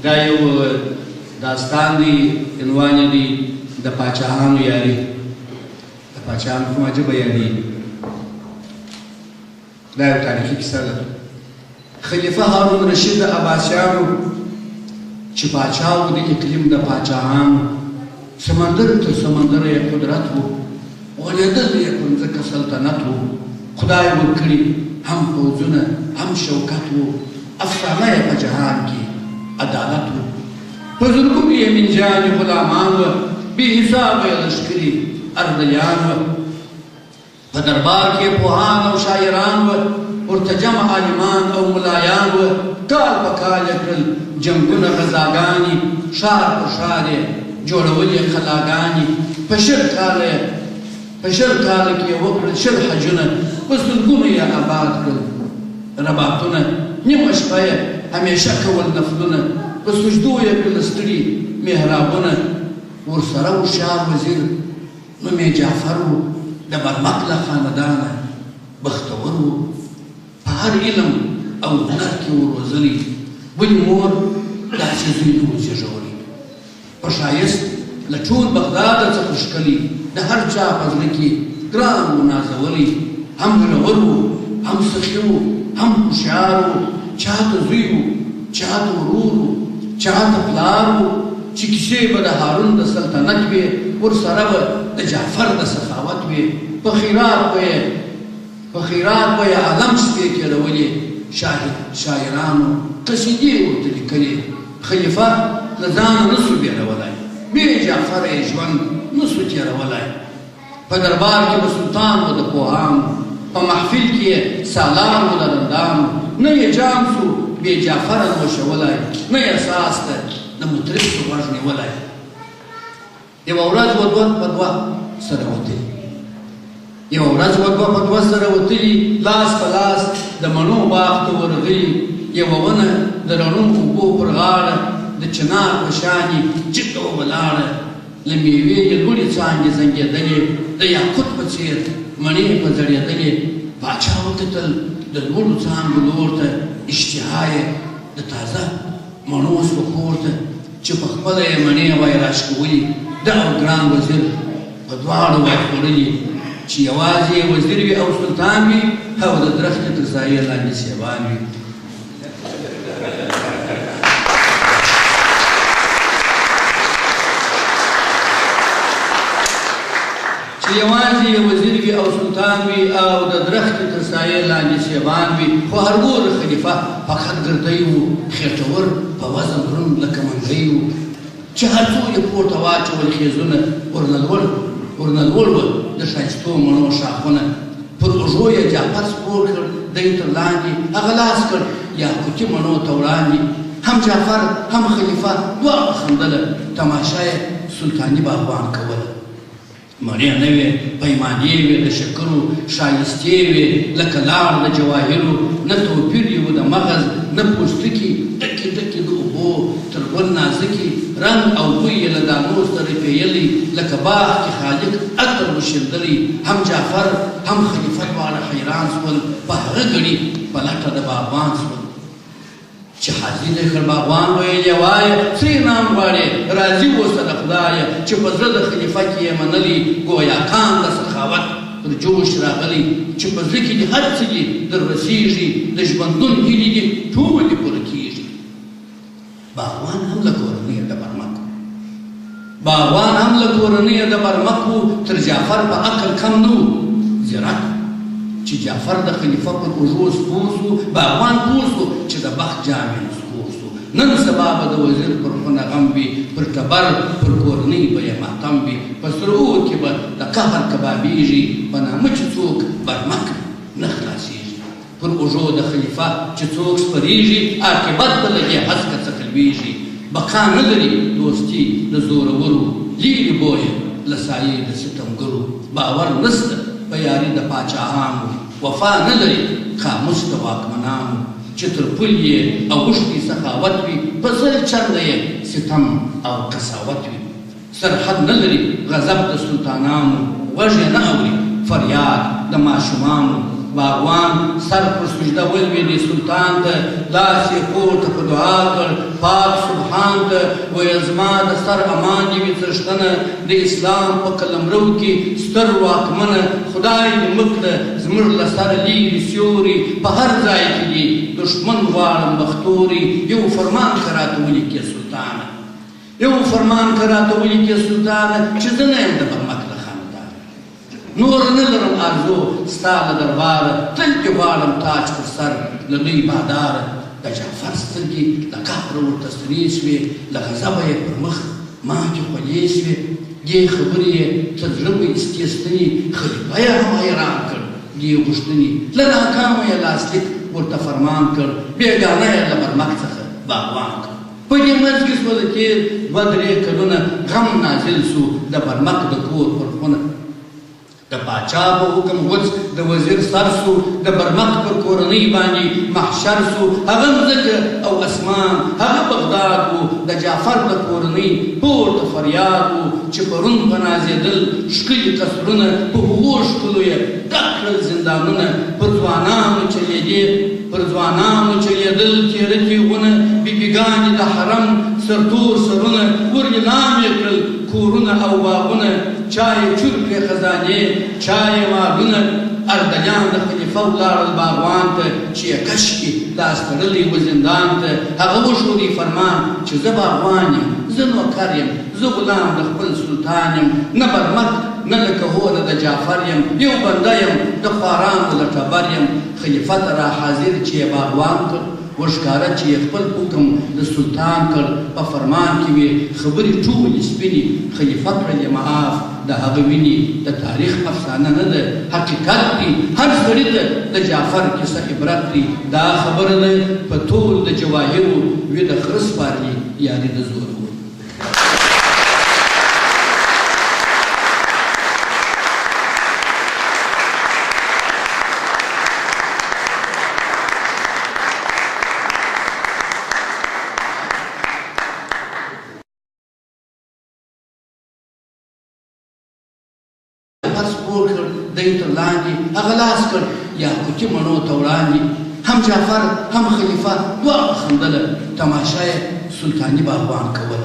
دا یو داستان دی عنوان یې دی د پاچاهانو یاري د پاچاهانو کوم عجبه یاري دا یو تاریخي کیسه ده خلیفه هارون رشید د عباسیانو چې پاچا و د اقلیم د پاچاهانو سمندر تر سمندر یې قدرت و غوړېدل یې پر ځمکه سلطنت و خدای ورکړي هم پوځونه هم شوکت و افسانه یې په جهان کې عدالت و په زرګونو یې منجانې غلامان وه بې حسابه یې لښکري اردیان وه په دربار کې پوهان او شاعران وه ورته جمع عالمان او ملایان وه کال په کال یې کړل جنګونه غزاګانې ښار په ښار یې جوړولې خلاګانې په شل کاله کې یې وکړل شل حجونه په سلګونو یې آباد کړل رباطونه نیمه شپه یې همیشه کول نفلونه په سجدو یې کړل ستړي محرابونه ورسره هوښیار وزیر نوم یې جعفر و د برمک له خاندانه بختور و په هر علم او هنر کې وروزلي بل مور داسې زوی نه و زېږولی په ښایست له ټول بغداده څخه ښکلي د هر چا په زړه کې ګران و نازولی هم زړور و هم سخي و هم هوښیار و چاته زوی و چاته ورور و چاته پلار و چې کیسې به د هارون د سلطنت وې ورسره به د جعفر د سخاوت وې په خیرات به یې عالم شپې تېرولې شاعرانو قصیدې ورته لیکلې خلیفه له ځانه نه سو بېلولی بې جعفره یې ژوند نه سو تېرولی په دربار کې به سلطان و د پوهانو په محفل کې یې سالار و د رندانو نه یې جام سو بې جعفره نوشولی نه یې ساس ته د مطرب سو غوږ نیولی یوه ورځ و دوه په دوه سره وتلي لاس په لاس د مڼو باغ ته ورغلي یوه ونه د رڼو اوبو پر غاړه د چنار په شانې جګه ولاړه له مېوې یې لوړې څانګې زنګېدلې د یاقوت په څېر مڼې په زړېدلې پاچا وکتل د لوړو څانګو لور ته اشتها یې د تازه مڼو سوه کور ته چې په خپله یې مڼې وای راشکولي ده او ګران وزیر په دواړو وای خوړلي چې یوازې یې وزیر وي او سلطان وي او د درختې تر سایې لاندې سیوان وي چې یوازې یې وزیر وي او سلطان وي او د درختې تر سایې لاندې سیوان وي خو هرګوره خلیفه فقط ګردی و خېټور په وزن دروند لکه منګی و چې هر څو یې پورته واچول خیزونه ورنلوړ و د ښایستو مڼو شاخونه پر اوږو یې جعفر سپور کړ دی تر لاندې هغه لاس کړ یاقوتي مڼو ته وړاندې هم جعفر هم خلیفه دواړه خندله تماشه یې سلطاني باغوان کوله مڼې نه وې پیمانې وې د شکرو ښایستې وې لکه لاړ د جواهرو نه توپیر یې و د مغز نه پوستکي ډکې ډکې د اوبو تر ګل نازکي رنګ او بوی یې له دانو سره پییلی لکه باغ کې خالق عطر وشیندلی هم جعفر هم خلیفه دواړه حیران سول په هغه ګړي په لټه د باغوان سول چې حاضر یې کړ باغوان ویل یې وایه څه انعام غواړې راضي اوسه د خدایه چې په زړه د خلیفه کې یې منلي ګویاکان د سخاوت پر جوش راغلی چې په زړه کې دې هر څه دي در رسېږي د ژوندون هیلې دي ټولې پوره کېږي باغوان هم له کورنۍ د برمکو تر جعفر په عقل کم نه و زیرک چې جعفر د خلیفه پر اوږو سپور سو باغوان پوه سو چې د بخت جامې نسکور سو نن سبا به د وزیر پر خونه غم وي پر ټبر پر کورنۍ به یې ماتم وي په سرعود کې به د قهر کبابېږي په نامه چې څوک برمک نه خلاصېږي پر اوږو د خلیفه چې څوک سپرېږي عاقبت به له دې هسکه څخه لوېږي بقا نه لري دوستي د زورورو لیرې بویه له سایې د ستمګرو باور نسته په یاري د پاچاهانو وفا نه لري خاموش د واکمنانو چې تر پل یې اوښتي سخاوت وي په زر چرده یې ستم او قساوت وي سرحد نه لري غضب د سلطانانو غږ یې نه اوري فریاد د ماشومانو باغوان سر پر سجده ولوېدې سلطان ته لاس یې پورته په دعا کړ پاک سبحان ته ویل زما د سر امان دې وي څښتنه د اسلام په قلمرو کې ستر واکمنه خدای دې مه کړه زموږ له سره لیرې سیوري په هر ځای کې دي دښمن غواړم بختوري یو فرمان که راته ولیکې سلطانه یو فرمان که راته ولیکې سلطانه چې زه نه یم د برمک له خاندانه نور نه لرم ارزو ستا له درباره تل دې غواړم تاج پر سر له لوی باداره د جعفر سترګې د قهر ورته سرې شوې له غضبه یې پر مخ ماتې خولې شوې دې خبرې یې تر زړه په استېستنې خلیفه یې هم حیران کړ دې غوښتنې له ناکامه یې لاسلیک ورته فرمان کړ بېګانه یې له برمک څخه باغوان کړ په دې منځ کې شوه د تېر 2-3 کلونه غم نازل سو د برمک د کور پر خونه د پاچا په حکم غوڅ د وزیر سر سو د برمک پر کورنۍ باندې محشر سو هغه مځکه او اسمان هغه بغداد و د جعفر د کورنۍ پورته فریاد و چې پرون په نازېدل ښکلي قصرونه په هغو ښکلو یې ډک کړل زندانونه پر ځوانانو چلیدل تېره تېغونه بیبیګانې د حرم سرتور سرونه ور نیلام یې کړل کورونه او باغونه چای چور کړې خزانې چای مالونه اردلیان د خلیفه ولاړل باغوان ته چې یې کش کړي لاس تړلی و زندان ته هغه وښودی فرمان چې زه باغوان یم زه نوکر یم زه غلام د خپل سلطان یم نه برمک نه لکه هوله د جعفر یم یو بنده یم د خوارانو له ټبر یم خلیفه ته را حاضر چې یې باغوان کړ وښکاره چې یې خپل حکم د سلطان کړ په فرمان کې وې خبرې ټولې سپینې خلیفه کړل یې معاف د هغه وینې د تاریخ افسانه نه ده حقیقت دی هر سړي ته د جعفر کیسه عبرت دی دا خبره ده په ټول د جواهرو وي د خره سپارلي یاري د زورو سپور کړ دی تر لاندې هغه لاس کړ یاقوتي مڼو ته وړاندې هم جعفر هم خلیفه دواړه خندله تماشا یې سلطاني باغوان کوله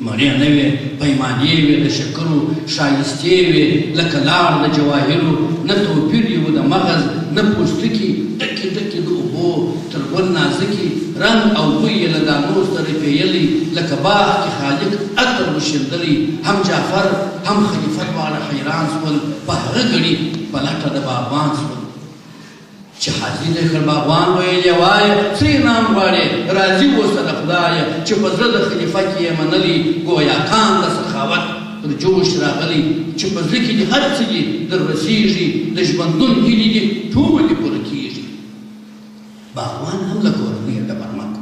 مڼې نه وې پیمانې وې د شکرو ښایستې وې لکه لاړ د جواهرو نه توپیر یې و د مغز نه پوستکي ډکې ډکې د اوبو تر ګل نازکي رنګ او بوی یې له دانو سره پییلی لکه باغ کې خالق عطر وشیندلی هم جعفر هم خلیفه دواړه حیران شول په هغه ګړي په لټه د باغوان شول چې حاضر یې کړ باغوان ویل یې وایه څه انعام غواړې راضي اوسه د خدایه چې په زړه د خلیفه کې یې منلي ګویاکان د سخاوت پر جوش راغلی چې په زړه کې دې هر څه دي در رسېږي د ژوندون هیلې دي ټولې پوره کېږي باغوان هم له کورنۍ د برمکو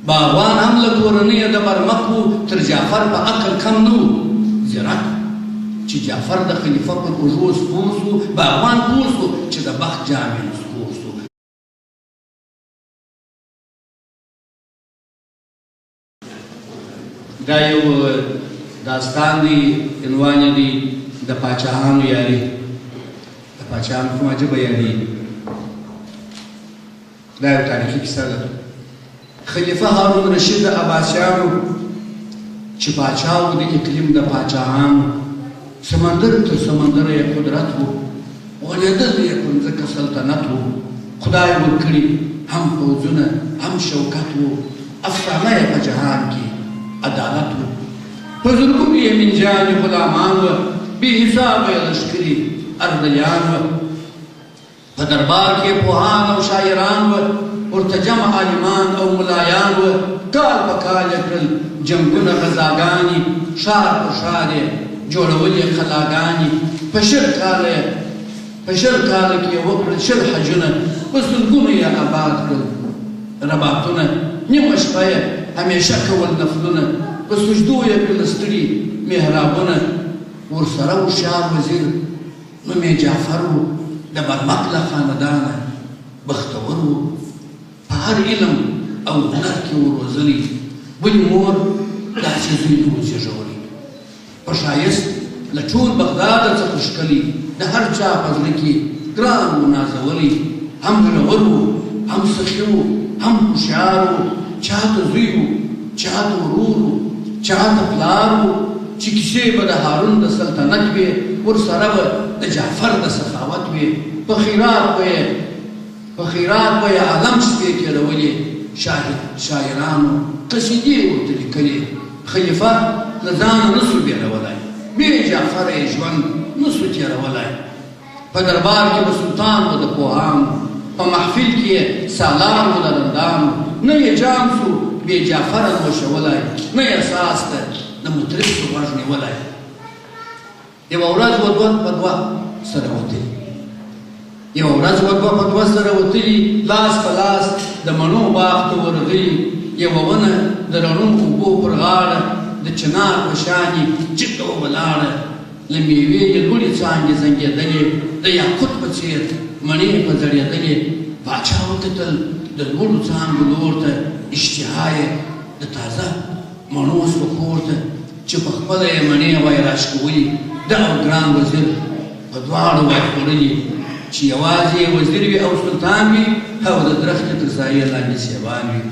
باغوان هم له کورنۍ د برمکو تر جعفر په عقل کم نه و زیرک چې جعفر د خلیفه پر اوږو سپور سو باغوان پوه سو چې د بخت جامې نه سپور سو دا یو داستان دی عنوان یې دی د پاچاهانو یاري د پاچاهانو کومه ژبه یاري دا یو تاریخي کیسه ده خلیفه هارون رشید د عباسیانو چې پاچا و د اقلیم د پاچاهانو سمندر تر سمندر یې قدرت و غوړېدل یې پر ځمکه سلطنت و خدای ورکړي هم پوځونه هم شوکت و افسانه یې په جهان کې عدالت و په زرګونو یې منجانې غلامان وه بې حسابه یې لښکري اردلیان وه په دربار کې پوهان او شاعران وه ورته جمع عالمان او ملایان وه کال په کال یې کړل جنګونه غذاګانې ښار په ښار یې جوړولې خلاګانې په شل کاله کې یې وکړل 10 حجونه په سلګونو یې آباد کړل رباطونه نیمه شپه یې همیشه کول نفلونه په سجدو یې کړل ستړي محرابونه ورسره هوښیار وزیر نوم یې جعفر و د برمک له خاندانه بختور و په هر علم او هنر کې وروزلی بلې مور داسې زوی نه و زېږولی په ښایست له ټول بغداده څخه ښکلي د هر چا په زړه کې ګران و نازولی هم زړور و هم سخي و هم هوښیار و چاته زوی و چاته ورور و چاته پلار و چې کیسې به د هارون د سلطنت وې ورسره به د جعفر د سخاوت وې په خیرات به یې عالم شپې تېرولې شاعرانو قصیدې ورته لیکلې خلیفه له ځانه نه سو بېلولی بې جعفره یې ژوند نه سو تېرولی په دربار کې به سلطان و د پوهانو په محفل کې یې سالار و د رندانو نه یې جام سو بې جعفره نوشولی نه یې ساس ته د مطرب سو غږ نیولی یوه ورځ و دوه په دوه سره وتلي یوه ورځ و دوه په دوه سره وتلي لاس په لاس د مڼو باغ ته ورغلي یوه ونه د رڼو اوبو پر غاړه د چنار په شانې جګه ولاړه له مېوې یې لوړې څانګې زنګېدلې د یاقوت په څېر مڼې په ځړېدلې پاچا وکتل د لوړو څانګو لور ته اشتها یې د تازه مڼو سوه پورته چې په خپله یې مڼې وای راشکولي ده او ګران وزیر په دواړو وای خوړلي چې یوازې یې وزیر وي او سلطان وي او د درختې تر سایې لاندې سیبان وي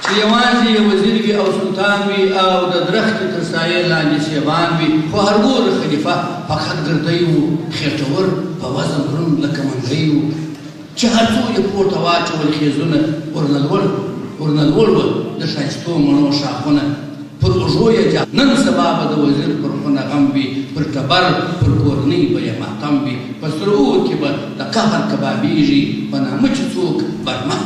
چې یوازې یې وزیر وي او سلطان وي او د درختې تر سایې لاندې سیبان وي خو هرګور خلیفه فقط ګردی و خېټور په وزن دروند لکه منګی و چې هر څو یې پورته واچول خیزونه ورنلوړ و د ښایستو مڼو شاخونه پر اوږو یې نن سبا به د وزیر پر خونه غم وي پر ټبر پر کورنۍ به یې ماتم وي په سرو کې به د قهر کبابېږي په نامه چې څوک برمک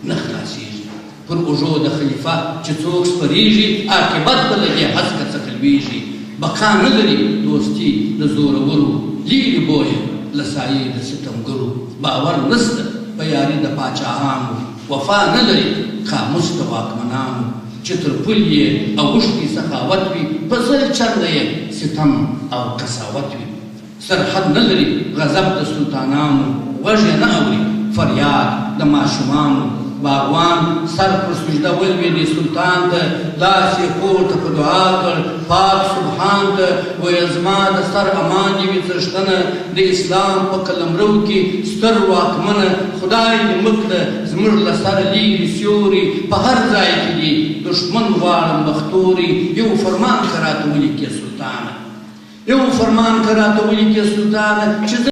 نه خلاصېږي پر اوږو د خلیفه چې څوک سپرېږي عاقبت به له دې هسکه څخه لوېږي بقا نه لري دوستي د زورورو لیرې بویه له سایې د ستمګرو باور نسته په یاري د پاچاهانو وفا نه لري خاموش د واکمنانو چې تر پل یې اوښتي سخاوت وي په زر چرده یې ستم او قساوت وي سرحد نه لري غضب د سلطانانو غږ یې نه اوري فریاد د ماشومانو باغوان سر پر سجده ولوېدې سلطان ته لاس یې پورته په دعا کړ پاک سبحان ته ویل زما د سر امان دې وي څښتنه د اسلام په قلمرو کې ستر واکمنه خدای دې مه کړه زموږ له سره لیرې سیوري په هر ځای کې دي دښمن غواړم بختوري یو فرمان که راته ولیکې سلطانه یو فرمان که راته ولیکې سلطانه چې